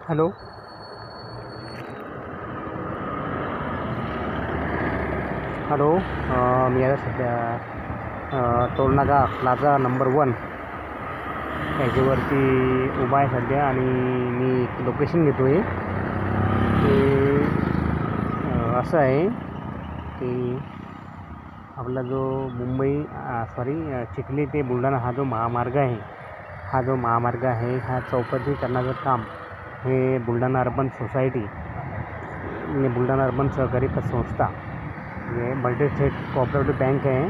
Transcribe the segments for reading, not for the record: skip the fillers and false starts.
Hello. Hello. मी आता सध्या टोलनाका plaza number 1 याच्यावरती उभा आहे सध्या आणि मी लोकेशन घेतो आहे. ते असं आहे की आपला जो चिखली ते बुलढाणा हा जो महामार्ग आहे, हा चौपदरीकरणाचं काम हे बुलढाणा अर्बन सोसायटी आणि बुलढाणा अर्बन सहकारी पतसंस्था म्हणजे मल्टीस्टेट कोऑपरेटिव्ह बँक आहे.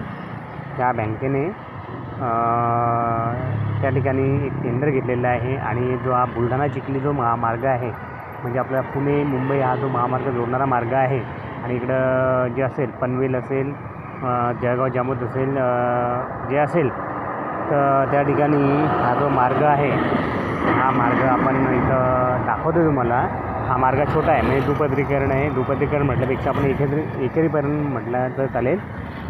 त्या बँकेने त्या ठिकाणी एक टेंडर घेतलेला आहे आणि जो हा बुलढाणा चिखली जो महामार्ग आहे, म्हणजे आपला पुणे मुंबई हा जो महामार्ग जोडणारा मार्ग आहे आणि इकडं जे असेल पनवेल असेल, जळगाव जामोद असेल, जे असेल तर त्या ठिकाणी हा जो मार्ग आहे, हा मार्ग आपण इथं दाखवतो तुम्हाला. हा मार्ग छोटा आहे, म्हणजे दुपदरीकरण आहे. दुपदरीकरण म्हटल्यापेक्षा आपण एकेरीकरण म्हटलं तर चालेल.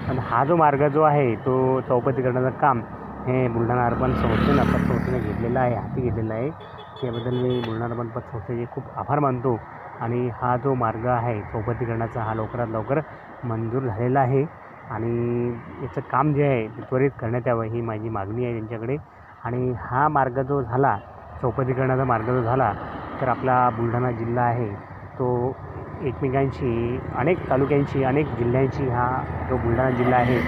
पण हा जो मार्ग जो आहे तो चौपदरीकरणाचं काम हे बुलढाणा अर्बन पतसंस्थेने घेतलेलं आहे, हाती घेतलेलं आहे. त्याबद्दल मी बुलढाणा अर्बन पतसंस्थेचे खूप आभार मानतो. आणि हा जो मार्ग आहे चौपदरीकरणाचा हा लवकरात लवकर मंजूर झालेला आहे आणि याचं काम जे आहे ते त्वरित करण्यात यावं ही माझी मागणी आहे त्यांच्याकडे. आणि हा मार्ग जो झाला, चौपदरीकरणाचा मार्ग जो झाला, तर आपला बुलढाणा जिल्हा आहे तो एकमेकांशी, अनेक तालुक्यांशी, अनेक जिल्ह्यांशी हा जो बुलढाणा जिल्हा आहे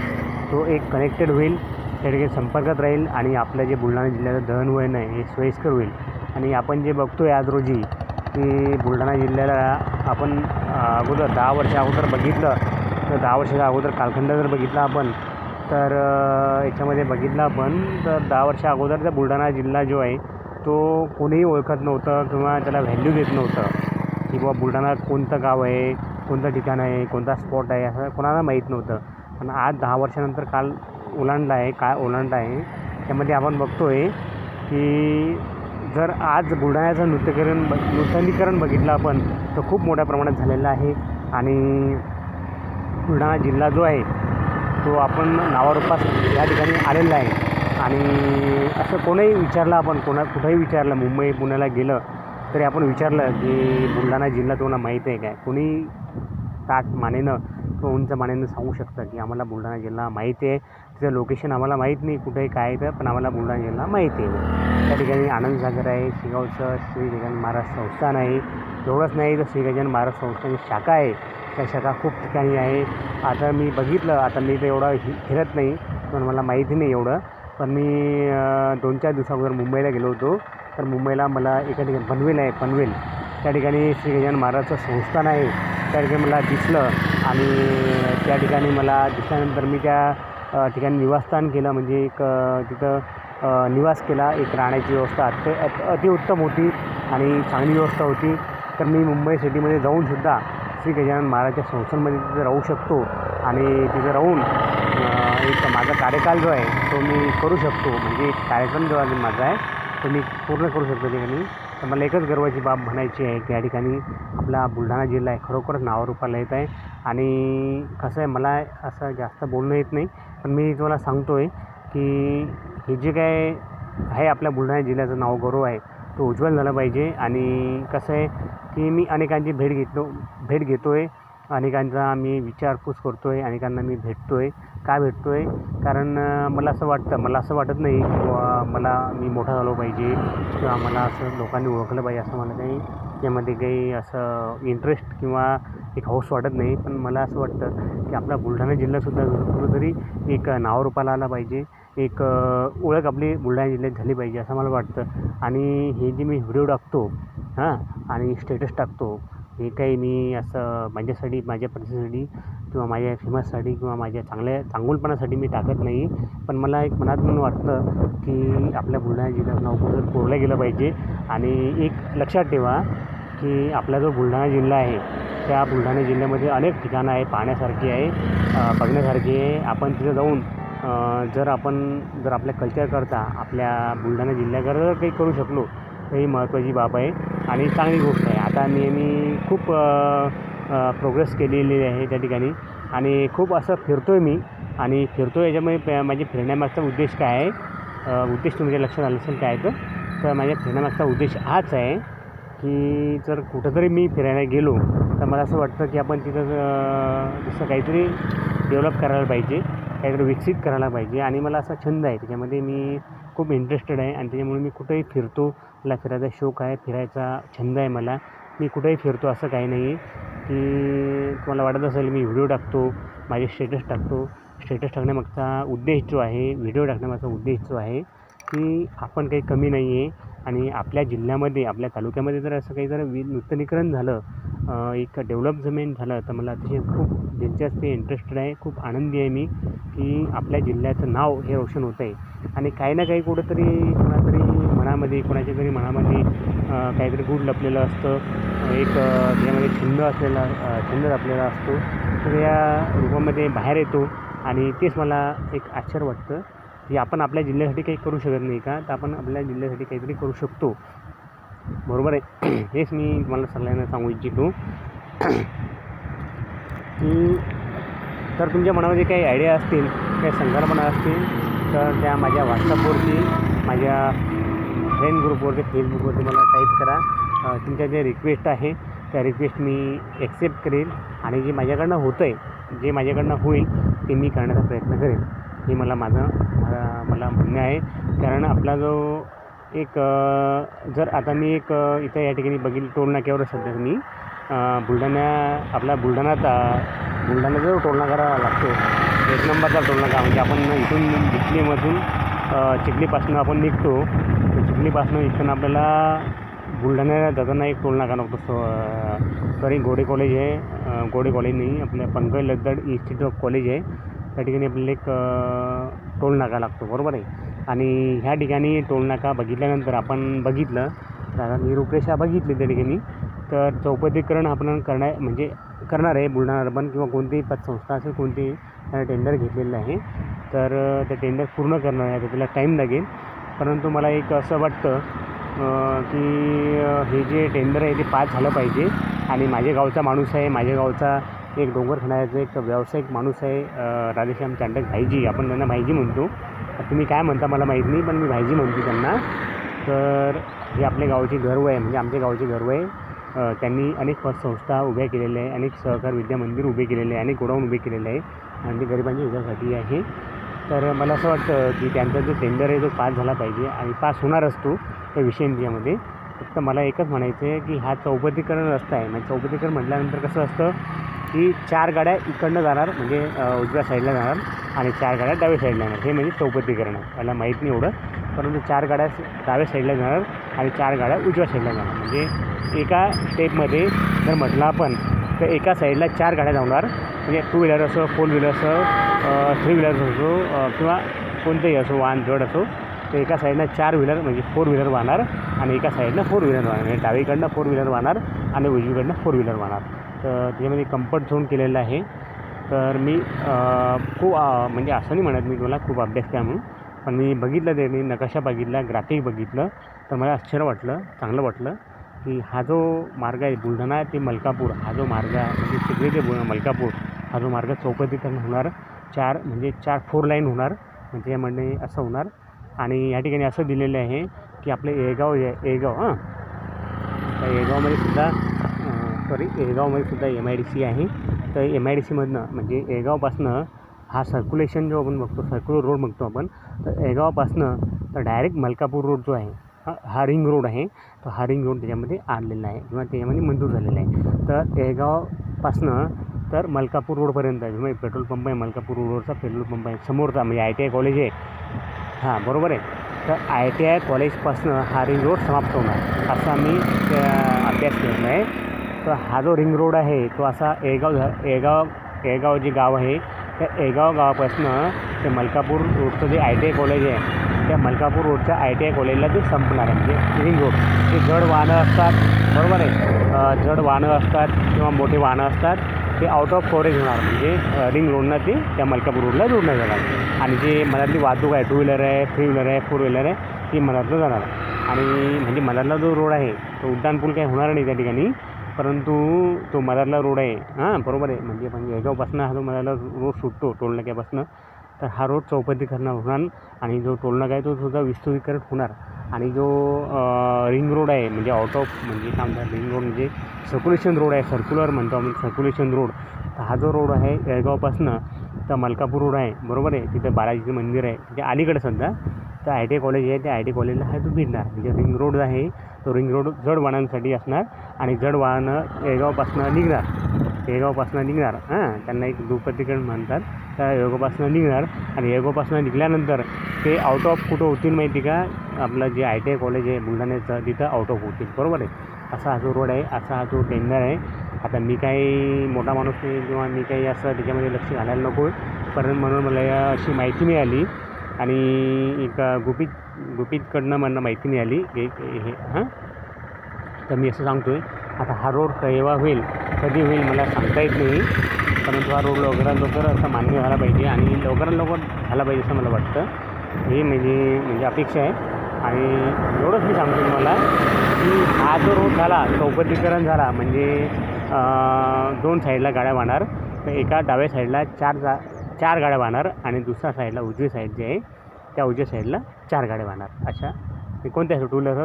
तो एक कनेक्टेड होईल, त्या ठिकाणी संपर्कात राहील आणि आपलं जे बुलढाणा जिल्ह्याचं दळणवळण आहे हे सोयीस्कर होईल. आणि आपण जे बघतो आहे आज रोजी की बुलढाणा जिल्ह्याला आपण अगोदर 10 वर्षा अगोदर बघितलं तर 10 वर्षाच्या अगोदर कालखंड जर बघितला आपण तर याच्यामध्ये बघितलं आपण तर 10 वर्षा अगोदरचा बुलढाणा जिल्हा जो आहे तो कोणीही ओळखत नव्हतं किंवा त्याला व्हॅल्यू देत नव्हतं की बाबा बुलढाण्यात कोणतं गाव आहे, कोणतं ठिकाण आहे, कोणता स्पॉट आहे, असं कोणाला माहीत नव्हतं. पण आज 10 वर्षानंतर काळ ओलांडला आहे. त्यामध्ये आपण बघतो आहे की जर आज बुलढाण्याचं नूतनीकरण बघितलं आपण तर खूप मोठ्या प्रमाणात झालेलं आहे. आणि बुलढाणा जिल्हा जो आहे तो आपण नावारूपास या ठिकाणी आलेला आहे. आणि असं कोणीही विचारलं, आपण कुठंही विचारलं, मुंबई पुण्याला गेलं तरी आपण विचारलं की बुलढाणा जिल्हा तुम्हाला माहीत आहे काय, कोणी ताठ मानेनं किंवा उंच मानेनं सांगू शकतं की आम्हाला बुलढाणा जिल्हा माहिती आहे. तिचं लोकेशन आम्हाला माहीत नाही कुठे काय आहे, पण आम्हाला बुलढाणा जिल्हा माहिती आहे. त्या ठिकाणी आनंदसागर आहे, शेगावचं श्री गजानन महाराज संस्थान आहे. एवढंच नाही तर श्री गजानन महाराज संस्थानाची शाखा आहे, त्या शाखा खूप ठिकाणी आहे. आता मी बघितलं, आता मी तर एवढं फिरत नाही पण मला माहिती नाही एवढं. पण मी 2-4 दिवसाअगोदर मुंबईला गेलो होतो, तर मुंबईला मला एका ठिकाणी पनवेल त्या ठिकाणी श्री गजानन महाराजचं संस्थान आहे, त्या ठिकाणी मला दिसलं. आणि त्या ठिकाणी मला दिसल्यानंतर मी त्या ठिकाणी निवासस्थान केलं, म्हणजे एक तिथं निवास केला. एक राहण्याची व्यवस्था अतिउत्तम होती आणि चांगली व्यवस्था होती. तर मी मुंबई सिटीमध्ये जाऊनसुद्धा श्री गजानन महाराजच्या संस्थानमध्ये तिथं राहू शकतो आणि तिथं राहून एक माझा कार्यकाल जो आहे तो मी करू शकतो, म्हणजे एक कार्यक्रम जो आहे माझा आहे तो मी पूर्ण करू शकतो ठिकाणी. तर मला एकच गर्वाची बाब म्हणायची आहे की या ठिकाणी आपला बुलढाणा जिल्हा आहे खरोखरच नावारूपाला येत आहे. आणि कसं आहे, मला असं जास्त बोलणं येत नाही, पण मी तुम्हाला सांगतो आहे की हे जे काय आहे आपल्या बुलढाणा जिल्ह्याचं नावगौरव आहे तो उज्ज्वल झाला पाहिजे. आणि कसं आहे की मी अनेकांची भेट घेतो आहे, अनेकांचा मी विचारपूस करतो आहे, अनेकांना मी भेटतो आहे. का भेटतो आहे? कारण मला असं वाटत नाही की मी मोठा झालो पाहिजे किंवा मला असं लोकांनी ओळखलं पाहिजे, असं मला काही त्यामध्ये काही असं इंटरेस्ट किंवा एक हौस वाटत नाही. पण मला असं वाटतं की आपला बुलढाणा जिल्हासुद्धा कुठंतरी एक नावारूपाला आला पाहिजे, एक ओळख आपली बुलढाणा जिल्ह्यात झाली पाहिजे असं मला वाटतं. आणि हे जे मी व्हिडिओ टाकतो आणि स्टेटस टाकतो, हे काही मी असं माझ्यासाठी, माझ्या प्रसिद्धीसाठी किंवा माझ्या फेमससाठी किंवा माझ्या चांगुलपणासाठी मी टाकत नाही. पण मला एक मनातून वाटतं की आपल्या बुलढाणा जिल्ह्याचं नाव कुठं कोरलं गेलं पाहिजे. आणि एक लक्षात ठेवा की आपला जो बुलढाणा जिल्हा आहे त्या बुलढाणा जिल्ह्यामध्ये अनेक ठिकाणं आहे पाहण्यासारखी आहे, बघण्यासारखी आहे. आपण तिथं जाऊन जर आपल्या कल्चरकरता, आपल्या बुलढाणा जिल्ह्याकरता जर काही करू शकलो तर ही महत्त्वाची बाब आहे आणि चांगली गोष्ट आहे. आता मी खूप प्रोग्रेस केलेली आहे त्या ठिकाणी आणि खूप असं फिरतो आहे मी आणि याच्यामुळे माझ्या फिरण्यामागचा उद्देश काय आहे, उद्देश तुमच्या लक्षात आलं असेल काय तर माझ्या फिरण्यामागचा उद्देश हाच आहे की जर कुठंतरी मी फिरायला गेलो तर मला असं वाटतं की आपण तिथं जसं काहीतरी डेव्हलप करायला पाहिजे, काहीतरी विकसित करायला पाहिजे. आणि मला असा छंद आहे, त्याच्यामध्ये मी खूप इंटरेस्टेड आहे आणि त्याच्यामुळे मी कुठेही फिरतो. मला फिरायचा शौक आहे, फिरायचा छंद आहे मला. मी कुठेही फिरतो, असं काही नाही की तुम्हाला वाटत असेल मी व्हिडिओ टाकतो, माझे स्टेटस टाकतो. स्टेटस टाकण्यामागचा उद्देश जो आहे, व्हिडिओ टाकण्यामागचा उद्देश जो आहे की आपण काही कमी नाही आहे आणि आपल्या जिल्ह्यामध्ये, आपल्या तालुक्यामध्ये जर असं काही जर नूतनीकरण झालं, एक डेव्हलपमेंट झालं तर मला अतिशय खूप दिलचस्पी, इंटरेस्टेड आहे. खूप आनंदी आहे मी की आपल्या जिल्ह्याचं नाव हे रोशन होतं आहे. आणि काही ना काही कुठंतरी कोणाच्या तरी मनामध्ये काहीतरी गूढ लपलेलं असतं, एक त्याच्यामध्ये छंद लपलेला असतो. तर या रूपामध्ये बाहेर येतो आणि तेच मला एक आश्चर्य वाटतं की आपण आपल्या जिल्ह्यासाठी काही करू शकत नाही का, तर आपण आपल्या जिल्ह्यासाठी काहीतरी करू शकतो. बरोबर आहे. हेच मी तुम्हाला सगळ्यांना सांगू इच्छितो की तर तुमच्या मनामध्ये काही आयडिया असतील, काही संकल्पना असतील तर त्या माझ्या व्हॉट्सअपवरती, माझ्या फ्रेंड ग्रुपवरती, फेसबुकवरती मला टाईप करा. तुमच्या जे रिक्वेस्ट आहे त्या रिक्वेस्ट मी ॲक्सेप्ट करेल आणि जे माझ्याकडनं होतं आहे, जे माझ्याकडनं होईल ते मी करण्याचा प्रयत्न करेन. हे मला म्हणणं आहे. कारण आपला जो एक जर आता मी एक इथं या ठिकाणी बघितलं, टोल नाक्यावर सध्या मी बुलढाणा जो टोल नाका लागतो, 1 नंबरचा टोल नाका. म्हणजे आपण इथून चिखलीपासून आपण निघतो, तर चिखलीपासून इथून आपल्याला बुलढाण्याला जाताना एक टोल नाका लागतो. सॉरी, गोडे कॉलेज आहे, गोडे कॉलेज नाही, आपल्या Pankaj Laddad institute of college आहे, त्या ठिकाणी आपल्याला एक टोल नाका लागतो. बरोबर आहे. आणि ह्या ठिकाणी टोल नाका बघितल्यानंतर आपण बघितलं, आता मी रूपरेषा बघितली त्या ठिकाणी, तर चौपदरीकरण आपण करणार आहे. बुलढाणा अर्बन किंवा कोणतीही पतसंस्था असेल, कोणतीही टेंडर घेतलेलं आहे, तर ते टेंडर पूर्ण करणार आहे. तर त्याला टाईम लागेल. परंतु मला एक असं वाटतं की हे जे टेंडर आहे ते पास झालं पाहिजे. आणि माझ्या गावचा माणूस आहे, माझ्या गावचा एक डोंगर खणायचा एक व्यावसायिक माणूस आहे, राधेश्याम चांडक भाईजी, आपण त्यांना भाईजी म्हणतो. तुम्ही काय म्हणता मला माहीत नाही, पण मी भाईजी म्हणतो त्यांना. तर हे आपल्या गावचे गर्व आहे, म्हणजे आमच्या गावचे गर्व आहे. त्यांनी अनेक पतसंस्था उभ्या केलेल्या आहे, अनेक सहकार विद्या मंदिर उभे केलेले आहे, अनेक गोडाऊन उभे केलेले आहे आणि ते गरिबांच्या हितासाठी आहे. तर मला असं वाटतं की त्यांचा जो टेंडर आहे तो पास झाला पाहिजे आणि पास होणार असतो त्या विषयांमध्ये. फक्त मला एकच म्हणायचं आहे की हा चौपदरीकरण रस्ता आहे. म्हणजे चौपदरीकरण म्हटल्यानंतर कसं असतं की 4 गाड्या इकडनं जाणार, म्हणजे उजव्या साईडला जाणार आणि 4 गाड्या डाव्या साईडला जाणार. हे म्हणजे चौपदरीकरण आहे. मला माहीत नाही एवढं, परंतु 4 गाड्या डाव्या साईडला जाणार आणि 4 गाड्या उजव्या साईडला जाणार. म्हणजे एका स्टेपमध्ये जर म्हटलं आपण तर एका साईडला 4 गाड्या जाणार, म्हणजे 2 व्हीलर असो, 4 व्हीलर असो, 3 व्हीलर्स असो किंवा कोणतंही असो, वाहन जड असो, तर एका साईडनं 4 व्हीलर म्हणजे 4 व्हीलर वाहणार आणि एका साईडनं 4 व्हीलर वाहणार. म्हणजे डावीकडनं 4 व्हीलर वाहणार आणि उजवीकडनं 4 व्हीलर वाहणार. तर त्याच्यामध्ये कम्फर्ट झोन केलेलं आहे. तर मी खूप म्हणजे असं नाही म्हणत मी तुला खूप अभ्यास केला म्हणून, पण मी बघितलं, त्यांनी नकाशा बघितला, ग्राफिक बघितलं, तर मला आश्चर्य वाटलं, चांगलं वाटलं की हा जो मार्ग आहे बुलढाणा ते मलकापूर, हा जो मार्ग आहे म्हणजे चिखली ते मलकापूर, हा जो मार्ग चौपदरीकरण होणार, 4 लाईन होणार. म्हणजे यामध्ये असं होणार. आणि या ठिकाणी असं दिलेलं आहे की आपलं येळगाव तर येळगावमध्ये सुद्धा MIDC आहे. तर MIDCमधनं म्हणजे येळगावपासनं हा सर्क्युलेशन जो आपण बघतो, सर्क्युलर रोड बघतो आपण, तर येळगावपासनं तर डायरेक्ट मलकापूर रोड जो आहे हा रिंग रोड आहे. तर हा रिंग रोड त्याच्यामध्ये आणलेला आहे किंवा त्याच्यामध्ये मंजूर झालेला आहे. तर येळगावपासनं तर मलकापूर रोडपर्यंत आहे. पेट्रोल पंप आहे, मलकापूर रोडवरचा पेट्रोल पंप आहे, समोरचा म्हणजे ITI कॉलेज आहे. हां, बरोबर आहे. तर ITI कॉलेजपासनं हा रिंग रोड समाप्त होणार असा मी अभ्यास केलेला आहे. तर हा जो रिंग रोड आहे तो असा येळगाव जे गाव आहे त्या येळगाव गावापासनं ते मलकापूर रोडचं जे ITI कॉलेज आहे त्या मलकापूर रोडच्या ITI कॉलेजला ते संपणार आहे. म्हणजे रिंग रोड जे जड वाहनं असतात, बरोबर आहे, जड वाहनं असतात किंवा मोठे वाहनं असतात ते आउट ऑफ कव्हरेज होणार. म्हणजे रिंग रोडनं ते त्या मलकापूर रोडला जोडण्यात जाणार. आणि जे मधातली वाहतूक आहे, 2 व्हीलर आहे, 3 व्हीलर आहे, 4 व्हीलर आहे, ती मधातनं जाणार. आणि म्हणजे मधातला जो रोड आहे तो उड्डाणपूल काही होणार नाही त्या ठिकाणी, परंतु तो मधातला रोड आहे, हां बरोबर आहे, म्हणजे येळगावपासून हा जो मधातला रोड सुटतो टोल नाक्यापासून तर हा रोड चौपदरीकरण होणार आणि जो टोलनाका आहे तो सुद्धा विस्तृतीकरण होणार. आणि जो रिंग रोड आहे म्हणजे आउट ऑफ म्हणजे काय म्हणतात रिंग रोड म्हणजे सर्क्युलेशन रोड आहे, सर्क्युलर म्हणतो आम्ही सर्क्युलेशन रोड. तर हा जो रोड आहे येळगावपासनं तर मलकापूर रोड आहे, बरोबर आहे. तिथं बालाजीचं मंदिर आहे म्हणजे अलीकडे सध्या. तर आय टी आय कॉलेज आहे, त्या आय टी कॉलेजला हा तो भिडणार. म्हणजे रिंग रोड आहे तो रिंग रोड जड वाहनांसाठी असणार आणि जड वाहनं येळगावपासनं निघणार त्यांना एक दुपट्टीकरण म्हणतात. त्या येळगावपासनं निघणार आणि येळगावपासनं निघाल्यानंतर ते आउट ऑफ कुठं होतील माहिती का, आपलं जे आय टी आय कॉलेज आहे बुलढाण्याचं तिथं आउट ऑफ होतील, बरोबर आहे. असा हा जो रोड आहे, असा हा जो टेंडर आहे. आता मी काही मोठा माणूस नाही किंवा मी काही असं त्याच्यामध्ये लक्ष घालायला नको, पण म्हणून मला अशी माहिती मिळाली आणि एक गुपितकडनं मला माहिती मिळाली एक हे तर मी असं सांगतो आहे. आता हा रोड केव्हा होईल कधी होईल मला सांगता येत नाही, परंतु हा रोड लवकरात लवकर असा मान्य झाला पाहिजे आणि लवकरात लवकर झाला पाहिजे असं मला वाटतं. हे म्हणजे अपेक्षा आहे. आणि एवढंच मी सांगतो तुम्हाला की हा जो रोड झाला चौपदरीकरण झाला म्हणजे 2 साईडला गाड्या वाहणार. तर एका डाव्या साईडला चार गाड्या वाहणार आणि दुसऱ्या साईडला उजवी साईड जी आहे त्या उजव्या साईडला 4 गाड्या वाहणार. अशा कोणत्या टू व्हीलर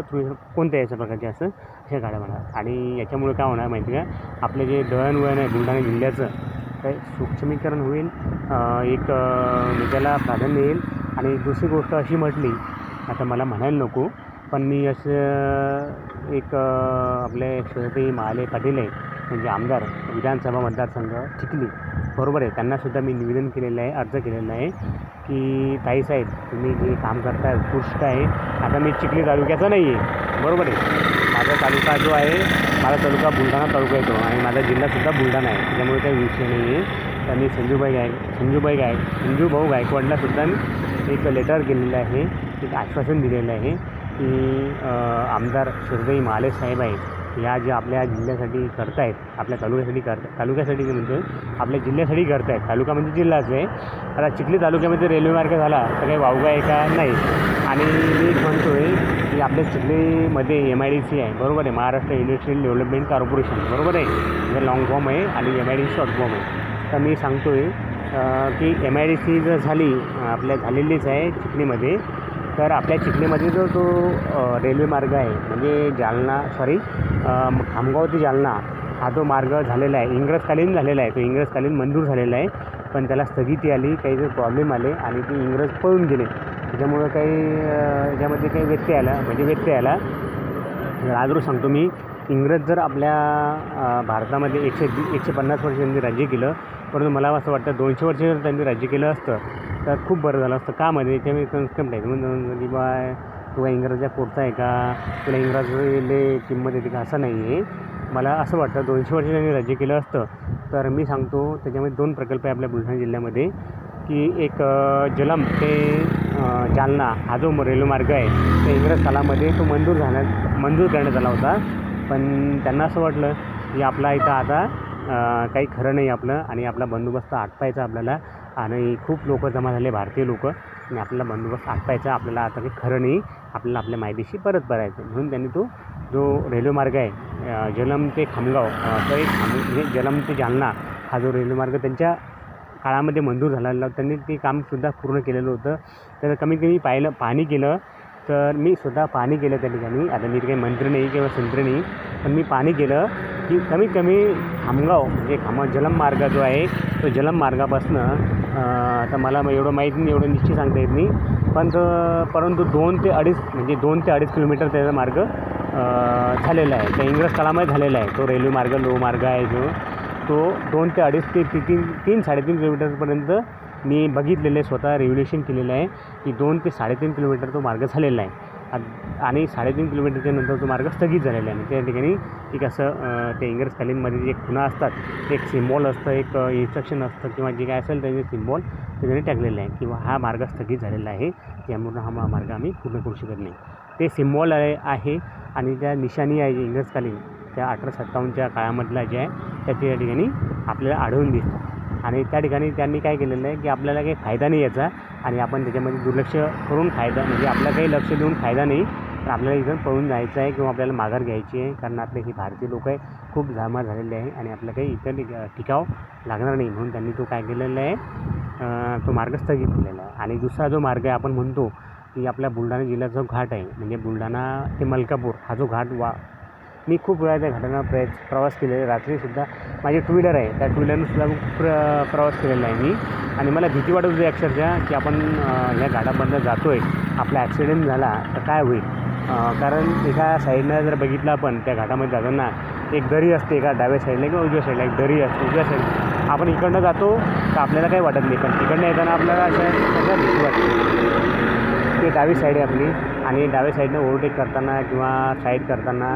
कोणत्या याच्या प्रकारचे असं अशा गाड्या वाहणार. आणि याच्यामुळे काय होणार माहिती का, आपलं जे दळणवळण आहे बुलढाणा जिल्ह्याचं तर सूक्ष्मीकरण होईल, एक त्याला प्राधान्य येईल. आणि दुसरी गोष्ट अशी म्हटली, आता मला म्हणायला नको पण मी असं एक आपले श्रीमती महाले पाटील आहे म्हणजे आमदार विधानसभा मतदारसंघ चिखली, बरोबर आहे. त्यांनासुद्धा मी निवेदन केलेलं आहे, अर्ज केलेला आहे की ताईसाहेब तुम्ही जे काम करताय उत्कृष्ट आहे. आता मी चिखली तालुक्याचा नाही आहे, बरोबर आहे. माझा तालुका जो आहे माझा तालुका बुलढाणा तालुका येतो आणि माझा जिल्हासुद्धा बुलढाणा आहे, त्याच्यामुळे काही विषय नाही आहे. तर मी संजूभाऊ गायकवाडलासुद्धा मी एक लेटर केलेलं आहे, एक आश्वासन दिलेलं आहे की आमदार श्रीमती महाले साहेब आहे या ज्या आपल्या जिल्ह्यासाठी करतायत, आपल्या तालुक्यासाठी म्हणतो आपल्या जिल्ह्यासाठी करतायत. तालुका म्हणजे जिल्हाच आहे. आता चिखली तालुक्यामध्ये रेल्वे मार्ग झाला तर काही वावगा आहे का नाही. आणि मी म्हणतो आहे की आपल्या चिखलीमध्ये MIDC आहे, बरोबर आहे, महाराष्ट्र इंडस्ट्रियल डेव्हलपमेंट कॉर्पोरेशन, बरोबर आहे. म्हणजे लॉंग फॉर्म आहे आणि MIDC शॉर्ट फॉर्म आहे. तर मी सांगतो आहे की MIDC जर झालेलीच आहे चिखलीमध्ये, तर आपल्या चिखलीमध्ये जो रेल्वे मार्ग आहे म्हणजे खामगाव ते जालना हा जो मार्ग झालेला आहे इंग्रजकालीन झालेला आहे. तो इंग्रजकालीन मंजूर झालेला आहे, पण त्याला स्थगिती आली, काही जर प्रॉब्लेम आले आणि ते इंग्रज पळून गेले. त्याच्यामुळं याच्यामध्ये काही व्यत्यय आला. आजरू सांगतो मी, इंग्रज जर आपल्या भारतामध्ये 150 वर्ष त्यांनी राज्य केलं, परंतु मला असं वाटतं 200 वर्ष जर त्यांनी राज्य केलं असतं तर खूप बरं झालं असतं. का मध्ये याच्यामध्ये कन्सेप्ट आहे म्हणून की बा तुला इंग्रजाच्या पोटचा आहे का, तुला इंग्रजले किंमत येते का, असं नाही आहे. मला असं वाटतं 200 वर्ष त्यांनी राज्य केलं असतं. तर मी सांगतो त्याच्यामध्ये 2 प्रकल्प आहे आपल्या बुलढाणा जिल्ह्यामध्ये की एक जलम ते जालना हा जो रेल्वे मार्ग आहे त्या इंग्रज कालामध्ये तो मंजूर करण्यात आला होता. पण त्यांना असं वाटलं की आपला इथं आता काही खरं नाही आपलं आणि आपला बंदोबस्त आटपायचा आपल्याला आणि खूप लोक जमा झाले भारतीय लोक आणि आपल्याला बंदोबस्त आटपायचा, आपल्याला आता काही खरं नाही, आपल्याला आपल्या मायदेशी परत करायचं. म्हणून त्यांनी तो जो रेल्वे मार्ग आहे जलम ते खामगाव म्हणजे जलम ते जालना हा जो रेल्वे मार्ग त्यांच्या काळामध्ये मंजूर झालेला, त्यांनी ते कामसुद्धा पूर्ण केलेलं होतं. तर कमीत कमी पाहणी केलं, तर मी स्वतः पाहणी केलं त्या ठिकाणी. आता मी काही मंत्री नाही किंवा संत्री नाही, पण मी पाहणी केलं की कमीत कमी खामगाव म्हणजे जलम मार्ग जो आहे तो जलम मार्गापासनं आता मला एवढं माहीत नाही, एवढं निश्चित सांगता येत नाही, परंतु 2 ते 2.5 किलोमीटर त्याचा मार्ग झालेला आहे. त्या इंग्रज काळामध्ये झालेला आहे तो रेल्वे मार्ग, लोहमार्ग आहे जो तो 2 ते 2.5 ते 3-3.5 किलोमीटरपर्यंत मी बघितलेलं आहे, स्वतः रिव्ह्युलेशन केलेलं आहे की 2 ते 3.5 किलोमीटर तो मार्ग झालेला आहे आणि 3.5 किलोमीटरच्या नंतर तो मार्ग स्थगित झालेला आहे. त्या ठिकाणी एक असं ते इंग्रजकालीनमध्ये जे खुणा असतात एक सिम्बॉल असतं, एक इन्स्ट्रक्शन असतं किंवा जे काय असेल त्याचे सिम्बॉल त्याच्याने टाकलेलं आहे किंवा हा मार्ग स्थगित झालेला आहे, त्यामुळे हा मार्ग आम्ही पूर्ण करू शकत नाही. ते सिम्बॉल आहे आणि त्या निशाणी आहे जे इंग्रजकालीन त्या 1857च्या काळामधला जे आहे त्या ठिकाणी आपल्याला आढळून दिसतं. आणि त्या ठिकाणी त्यांनी काय केलेलं आहे की आपल्याला काही फायदा नाही याचा आणि आपण त्याच्यामध्ये दुर्लक्ष करून फायदा म्हणजे आपला काही लक्ष देऊन फायदा नाही, तर आपल्याला इथून पळून जायचं आहे किंवा आपल्याला माघार घ्यायची आहे, कारण आपले हे भारतीय लोक आहे खूप जमा झालेले आहे आणि आपलं काही इतर टिकाव लागणार नाही. म्हणून त्यांनी तो काय केलेलं आहे तो मार्ग स्थगित केलेला आहे. आणि दुसरा जो मार्ग आहे आपण म्हणतो की आपल्या बुलढाणा जिल्ह्याचा जो घाट आहे म्हणजे बुलढाणा ते मलकापूर हा जो घाट मी खूप वेळा त्या घाटानं प्रवास केलेला आहे. रात्रीसुद्धा माझी टू व्हीलर आहे, त्या टू व्हीलरनंसुद्धा खूप प्रवास केलेला आहे मी. आणि मला भीती वाटत होती अक्षरशः की आपण ह्या घाटामधनं जातो आहे, आपला ॲक्सिडेंट झाला तर काय होईल. कारण एका साईडनं जर बघितलं आपण त्या घाटामध्ये जाताना एक दरी असते, एका डाव्या साईडला किंवा उजव्या साईडला एक दरी असते. उजव्या साईड आपण इकडनं जातो तर आपल्याला काही वाटत नाही, पण तिकडनं येताना आपल्याला अशा सगळ्या भीती वाटते. ते डावी साईड आहे आपली, आणि डाव्या साईडनं ओव्हरटेक करताना किंवा साईड करताना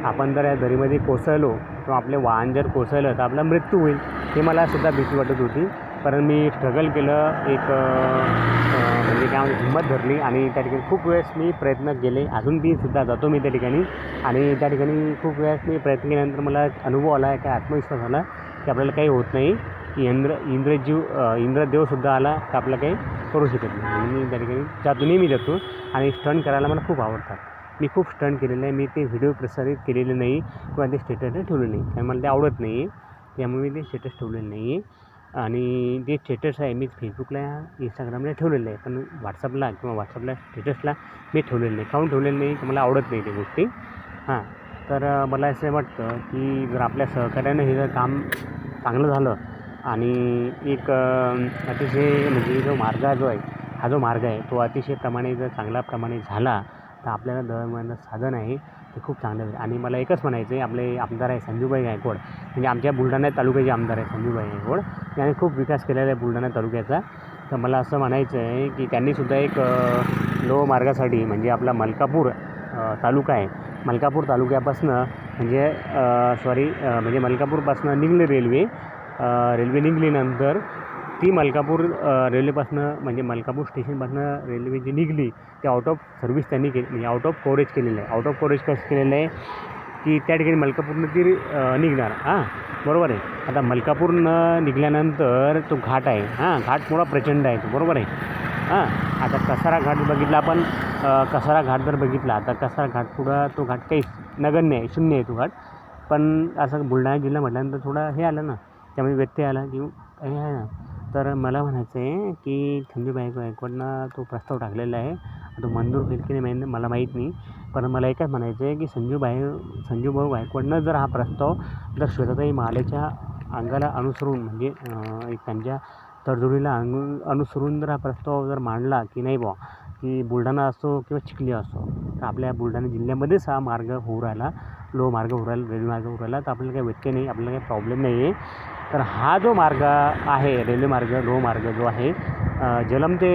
आपण जर या दरीमध्ये कोसळलो किंवा आपले वाहन जर कोसळलं तर आपला मृत्यू होईल, हे मला सुद्धा भीती वाटत होती. कारण मी स्ट्रगल केलं, एक म्हणजे काय म्हणते हिंमत धरली आणि त्या ठिकाणी खूप वेळेस मी प्रयत्न केले. अजून बी सुद्धा जातो मी त्या ठिकाणी, आणि त्या ठिकाणी खूप वेळेस मी प्रयत्न केल्यानंतर मला अनुभव आला आहे, काय आत्मविश्वास आला की आपल्याला काही होत नाही, की इंद्रदेवसुद्धा आला तर आपलं काही करू शकत नाही. आणि मी त्या ठिकाणी नेहमी जातो आणि स्टंट करायला मला खूप आवडतात. मी खूप स्टंट केलेलं आहे. मी ते व्हिडिओ प्रसारित केलेले नाही किंवा ते स्टेटसला ठेवले नाही, कारण मला ते आवडत नाही, त्यामुळे मी ते स्टेटस ठेवलेलं नाही आहे. आणि जे स्टेटस आहे मी फेसबुकला इंस्टाग्रामला ठेवलेलं आहे, पण व्हॉट्सअपला स्टेटसला मी ठेवलेलं नाही. काहून ठेवलेलं नाही तर मला आवडत नाही त्या गोष्टी. तर मला असं वाटतं की जर आपल्या सहकार्यानं हे जर काम चांगलं झालं आणि एक अतिशय म्हणजे जो मार्ग हा जो मार्ग आहे तो अतिशय जर चांगल्या प्रमाणे झाला तर आपल्याला दळणवळणाचं साधन आहे ते खूप चांगलं आहे. आणि मला एकच म्हणायचं आहे, आपले आमदार आहे संजूभाई गायकवाड, म्हणजे आमच्या बुलढाणा तालुक्याचे आमदार आहे संजूभाई गायकवाड, त्यांनी खूप विकास केलेला आहे बुलढाणा तालुक्याचा. तर मला असं म्हणायचं आहे की त्यांनीसुद्धा एक लोह मार्गासाठी म्हणजे आपला मलकापूर तालुका आहे, मलकापूर तालुक्यापासनं म्हणजे मलकापूरपासनं निघली रेल्वे निघाल्यानंतर ती मलकापूर रेल्वेपासनं म्हणजे मलकापूर स्टेशनपासनं रेल्वे जी निघली ते आउट ऑफ सर्व्हिस त्यांनी केली, म्हणजे आउट ऑफ कव्हरेज केलेलं आहे. आउट ऑफ कव्हरेज कसं केलेलं आहे की त्या ठिकाणी मलकापूरनं ती निघणार. बरोबर आहे. आता मलकापूरनं निघाल्यानंतर तो घाट आहे, घाट थोडा प्रचंड आहे तो, बरोबर आहे. आता कसारा घाट बघितला आपण, कसारा घाट जर बघितला आता कसारा घाट पुढं तो घाट काही नगण्य आहे, शून्य आहे तो घाट. पण असं बुलढाणा जिल्हा म्हटल्यानंतर थोडा हे आलं ना, त्यामध्ये व्यत्यय आला की हे आहे ना. तर मला म्हणायचं आहे की संजूभाई गायकवाडनं तो प्रस्ताव टाकलेला आहे, तो मंजूर होईल की नाही मला माहीत नाही. पण मला एकच म्हणायचं आहे की संजूभाऊ गायकवाडनं जर हा प्रस्ताव जर श्वेताताई महालेच्या अंगाला अनुसरून म्हणजे एक त्यांच्या तडजोडीला अनुसरून जर हा प्रस्ताव जर मांडला की नाही बुवा की बुलढाणा असो किंवा चिखली असो तर आपल्या बुलढाणा जिल्ह्यामध्येच हा मार्ग होऊ राहिला, लोह मार्ग होऊ राहिला, रेल्वे मार्ग होऊ राहिला, तर आपल्याला काही व्यत्यय नाही, आपल्याला काही प्रॉब्लेम नाही आहे. तर हा जो मार्ग आहे रेल्वे मार्ग, लोह मार्ग जो आहे जलम ते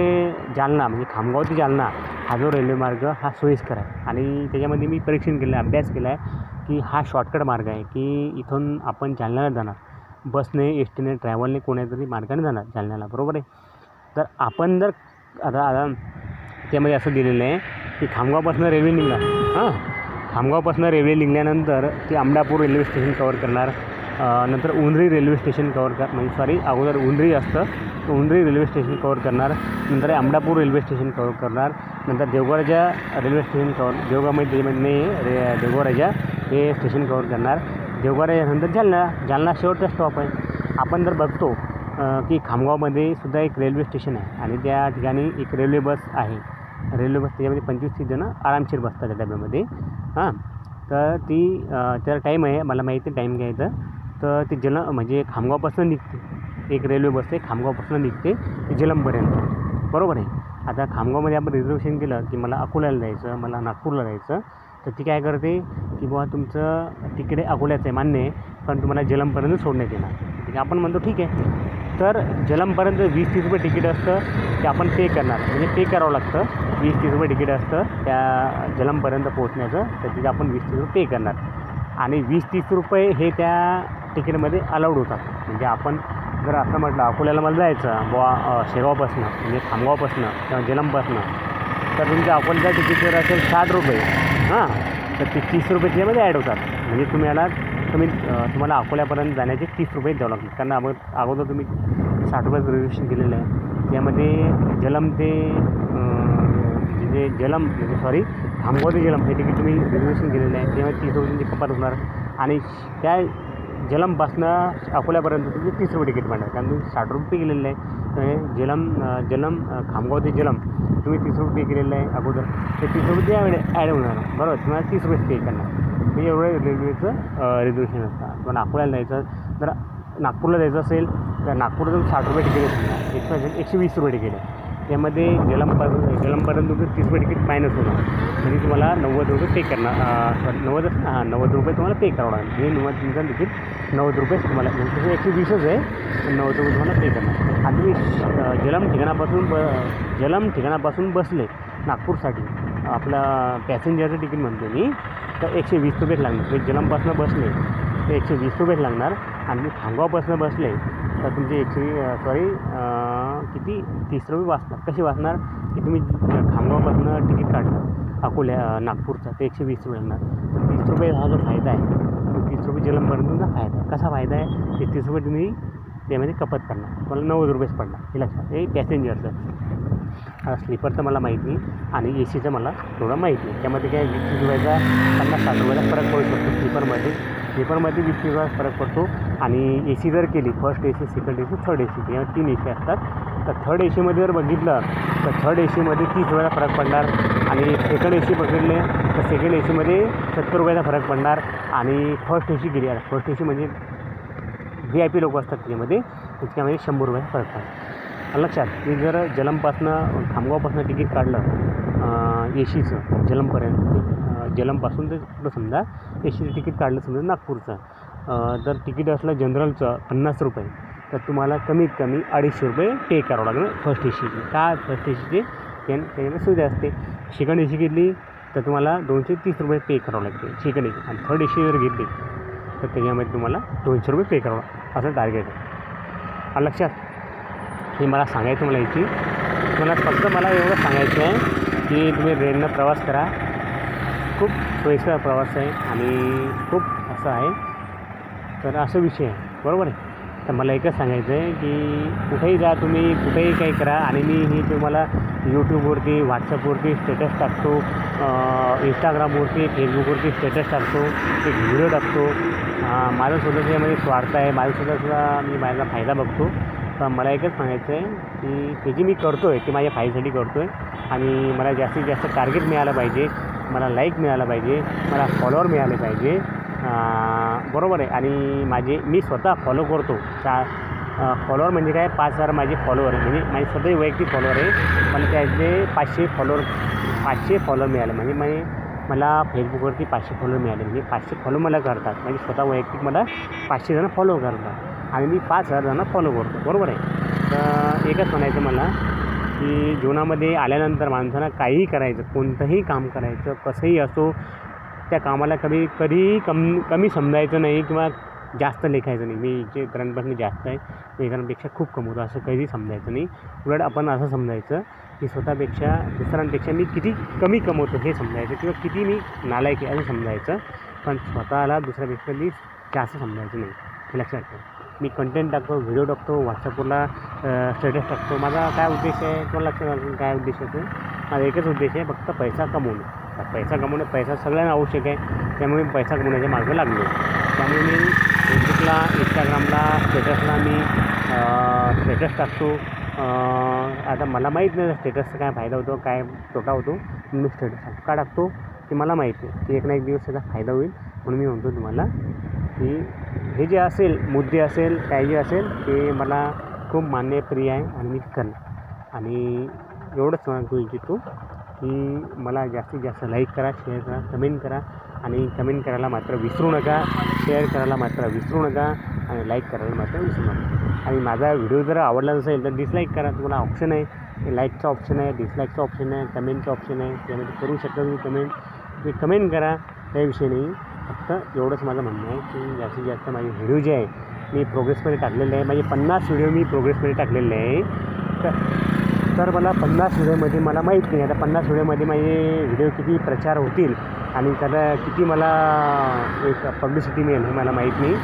जालना म्हणजे खामगाव ते जालना हा जो रेल्वे मार्ग हा सोयीस्कर आहे. आणि त्याच्यामध्ये मी परीक्षण केलं आहे, अभ्यास केला आहे की हा शॉर्टकट मार्ग आहे की इथून आपण जालन्याला जाणार, बसने, एस टीने, ट्रॅव्हलने, कोण्यातरी मार्गाने जाणार जालन्याला, बरोबर आहे. तर आपण जर आता त्यामध्ये असं दिलेलं आहे की खामगावपासून रेल्वे निघणार, खामगावपासून रेल्वे निघाल्यानंतर ती अमडापूर रेल्वे स्टेशन कवर करणार, नंतर उंद्री रेल्वे स्टेशन अगोदर उंद्री असतं, तर उंद्री रेल्वे स्टेशन कवर करणार, नंतर अमडापूर रेल्वे स्टेशन कवर करणार, नंतर देवगडच्या रेल्वे स्टेशन देवगावमध्ये देवगडच्या हे स्टेशन कवर करणार, देवगडच्यानंतर जालना शेवटचा स्टॉप आहे. आपण जर बघतो की खामगावमध्ये सुद्धा एक रेल्वे स्टेशन आहे आणि त्या ठिकाणी एक रेल्वे बस आहे. रेल्वे बस त्याच्यामध्ये 25-30 जणं आरामशीर बसतात त्या डब्यामध्ये. तर ती त्याचा टाईम आहे, मला माहिती आहे टाईम घ्यायचं. तर ती म्हणजे खामगावपासून निघते, एक रेल्वे बस आहे खामगावपासून निघते ती जलमपर्यंत, बरोबर आहे. आता खामगावमध्ये आपण रिझर्वेशन केलं की मला अकोल्याला जायचं, मला नागपूरला जायचं, तर ती काय करते की बुवा तुमचं तिकीट अकोल्याचं आहे मान्य आहे, पण तुम्हाला जलमपर्यंत सोडण्यात येणार. ठीक आहे, आपण म्हणतो ठीक आहे. तर जलमपर्यंत 20-30 रुपये तिकीट असतं ते आपण पे करणार, म्हणजे पे करावं लागतं. 20-30 रुपये तिकीट असतं त्या जलमपर्यंत पोहोचण्याचं, तर तिथे आपण 20-30 रुपये पे करणार. आणि 20-30 रुपये हे त्या तिकीटमध्ये अलाउड होतात. म्हणजे आपण जर असं म्हटलं अकोल्याला मला जायचं बुवा शेगावपासनं म्हणजे खामगावपासनं किंवा जलमपासनं, तर तुमच्या अकोल्याचं तिकीट जर असेल 60 रुपये, तर ते 30 रुपये त्यामध्ये ॲड होतात. म्हणजे तुम्हाला अकोल्यापर्यंत जाण्याचे 30 रुपये द्यावं लागतात. कारण अगोदर तुम्ही 60 रुपयाचं रिझर्वेशन केलेलं आहे, त्यामध्ये जलम ते खामगाव ते जलम हे तिकीट तुम्ही रिझर्वेशन केलेलं आहे, त्यामुळे 30 रुपयांची कपात होणार. आणि त्या जलमपासनं अकोल्यापर्यंत तुम्ही 30 रुपये तिकीट पडणार, कारण तुम्ही 60 रुपये केलेलं आहे. तर जलम खामगाव ते जलम तुम्ही 30 रुपये केलेलं आहे अगोदर, ते 30 रुपये त्यावेळी ॲड होणार, बरोबर. तुम्हाला 30 रुपये पे करणार. म्हणजे एवढं रेल्वेचं रिझर्वेशन असतं. पण अकोल्याला जायचं, जर नागपूरला जायचं असेल तर नागपूरला 60 रुपये तिकीट असणार, 120 रुपये तिकीट आहे. त्यामध्ये जलमपर्यंत तुम्ही 30 रुपये तिकीट मायनस होणार, म्हणजे तुम्हाला 90 रुपये पे करणार. 90 रुपये तुम्हाला पे करावं लागेल. हे 90 तिकीट 90 रुपयेच तुम्हाला, म्हणजे तसं 120च आहे, पण 90 रुपये तुम्हाला पे करणार. आणि तुम्ही जलम ठिकाणापासून बसले नागपूरसाठी, आपला पॅसेंजरचं तिकीट म्हणतो मी, तर 120 रुपयेच लागणार. तुम्ही जलमपासून बसले तर 120 रुपयेच लागणार. आणि तुम्ही खामगावपासून बसले तर तुमचे किती 30 रुपये वाचणार. कसे वाचणार की तुम्ही खामगावपासून तिकीट काढलं नागपूरचा, ते 120 रुपये लागणार. तर 30 रुपये हा जो फायदा आहे, 30 रुपये जलमपर्यंतचा फायदा आहे. कसा फायदा आहे, ते 30 रुपये तुम्ही त्यामध्ये कपात करणार, तुम्हाला 90 रुपयेच पडणार. हे लक्षात. हे पॅसेंजरचं. स्लीपरचं मला माहीत नाही आणि ए सीचं मला थोडं माहीत नाही. त्यामध्ये काय 20 रुपयाचा 50-60 रुपयाचा फरक पडू शकतो. स्लीपरमध्ये 20 रुपयाचा फरक पडतो. आणि ए सी जर केली, first A C, second A C, third A C, या 3 ए सी असतात. तर थर्ड ए सीमध्ये जर बघितलं तर थर्ड ए सीमध्ये 30 रुपयाचा फरक पडणार. आणि सेकंड ए सी बघितले तर सेकंड ए सीमध्ये 70 रुपयाचा फरक पडणार. आणि फर्स्ट ए सी केली, फर्स्ट ए सी म्हणजे VIP लोक असतात त्याच्यामध्ये तिच्यामध्ये 100 रुपयाचा फरक पडतो. लक्षात. मी जर जलमपासनं खामगावपासून तिकीट काढलं ए सीचं जलमपासून तर कुठं समजा ए सीचं तिकीट काढलं समजा नागपूरचं, जर तिकीट असलं जनरलचं 50 रुपये, तर तुम्हाला कमीत कमी 250 रुपये पे करावं लागेल फर्स्ट ए सीची. का फर्स्ट ए सीची त्याच्यामध्ये सुविधा असते. सेकंड ए सी घेतली तर तुम्हाला 230 रुपये पे करावं लागते सेकंड ए सी. आणि थर्ड ए सी जर घेतली तर त्याच्यामध्ये तुम्हाला 200 रुपये पे करावं, असं टार्गेट आहे. लक्षात. हे मला सांगायचं, मला याची फक्त मला एवढं सांगायचं आहे की तुम्ही ट्रेननं प्रवास करा. खूप सोयीस्कर प्रवास आहे आणि खूप असं आहे. तर असं विषय आहे, बरोबर आहे. तर मला एकच सांगायचं आहे की कुठेही जा तुम्ही, कुठेही काही करा. आणि मी तुम्हाला यूट्यूबवरती, व्हॉट्सअपवरती स्टेटस टाकतो, इंस्टाग्रामवरती, फेसबुकवरती स्टेटस टाकतो, एक व्हिडिओ टाकतो. माझं स्वतःचं यामध्ये स्वार्थ आहे, मी माझा फायदा बघतो. तर मला एकच सांगायचं आहे की ते जे मी करतो आहे ते माझ्या फायद्यासाठी करतो आहे. आणि मला जास्तीत जास्त टार्गेट मिळालं पाहिजे, मला लाईक मिळालं पाहिजे, मला फॉलोअर मिळाले पाहिजे, बरोबर आहे. आणि मी स्वतः फॉलो करतो. फॉलोअर म्हणजे काय, 5000 माझे फॉलोअर, म्हणजे माझे स्वतःही वैयक्तिक फॉलोअर आहे. मला त्यातले 500 फॉलोअर मिळाले. म्हणजे मला फेसबुकवरती 500 फॉलोअर मिळाले, म्हणजे 500 फॉलो मला करतात. म्हणजे स्वतः वैयक्तिक मला 500 जणं फॉलो करतात आणि मी 5000 जणं फॉलो करतो, बरोबर आहे. तर एकच म्हणायचं मला की जीवनामध्ये आल्यानंतर माणसानं काहीही करायचं, कोणतंही काम करायचं, कसंही असो, त्या कामाला कधीही कमी समजायचं नाही किंवा जास्त लेखायचं नाही. मी जे इतरांपासून जास्त आहे, मी इतरांपेक्षा खूप कमवतो असं कधीही समजायचं नाही. उलट आपण असं समजायचं की दुसऱ्यांपेक्षा मी किती कमी कमवतो हे समजायचं, किंवा किती मी नालायक आहे असं समजायचं. पण स्वतःला दुसऱ्यापेक्षा मी जास्त समजायचं नाही, हे लक्षात ठेवा. मी कंटेंट टाकतो, व्हिडिओ टाकतो, व्हॉट्सअपवरला स्टेटस टाकतो. माझा काय उद्देश आहे तुम्हाला लक्षात असेल काय उद्देश आहे. माझा एकच उद्देश आहे, फक्त पैसा कमवणं. पैसा सगळ्यांना आवश्यक आहे, त्यामुळे मी पैसा कमवण्याच्या मार्ग लागलो. त्यामुळे मी फेसबुकला, इंस्टाग्रामला, स्टेटसला मी स्टेटस टाकतो. आता मला माहीत नाही स्टेटसचा काय फायदा होतो, काय तोटा होतो. मी स्टेटस का टाकतो ते मला माहिती आहे की एक ना एक दिवस त्याचा फायदा होईल. म्हणून मी म्हणतो तुम्हाला की हे जे असेल, मुद्दे असेल, काय जे असेल, ते मला खूप प्रिय आहे आणि मी करणार. आणि एवढंच सांगू इच्छितो की मला जास्तीत जास्त लाईक करा, शेअर करा, कमेंट करा. आणि कमेंट करायला मात्र विसरू नका, शेअर करायला मात्र विसरू नका, आणि लाईक करायला मात्र विसरू नका. आणि माझा व्हिडिओ जर आवडला नसेल तर डिसलाईक करा. तुम्हाला ऑप्शन आहे, लाईकचा ऑप्शन आहे, डिसलाईकचा ऑप्शन आहे, कमेंटचा ऑप्शन आहे. त्यामध्ये करू शकता तुम्ही कमेंट करा, त्याविषयी नाही. फक्त एवढंच माझं म्हणणं आहे की जास्तीत जास्त माझे व्हिडिओ जे आहे मी प्रोग्रेसमध्ये टाकलेले आहे. माझे 50 व्हिडिओ मी प्रोग्रेसमध्ये टाकलेले आहे. तर मला 50 व्हिडिओमध्ये मला माहीत नाही आता 50 व्हिडिओमध्ये माझे व्हिडिओ किती प्रचार होतील आणि त्याला किती मला एक पब्लिसिटी मिळेल हे मला माहीत नाही.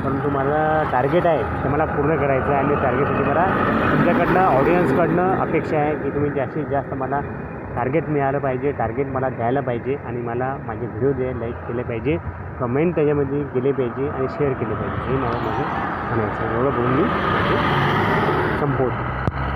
परंतु माझं टार्गेट आहे ते मला पूर्ण करायचं आहे. आणि टार्गेटसाठी मला तुमच्याकडनं, ऑडियन्सकडनं अपेक्षा आहे की तुम्ही जास्तीत जास्त मला टार्गेट मिळालं पाहिजे, टार्गेट मला द्यायला पाहिजे आणि मला माझे व्हिडिओ लाईक केले पाहिजे, कमेंट त्याच्यामध्ये केले पाहिजे आणि शेअर केले पाहिजे. हे मला माझं म्हणायचं. एवढं बोलून मी संपवतो.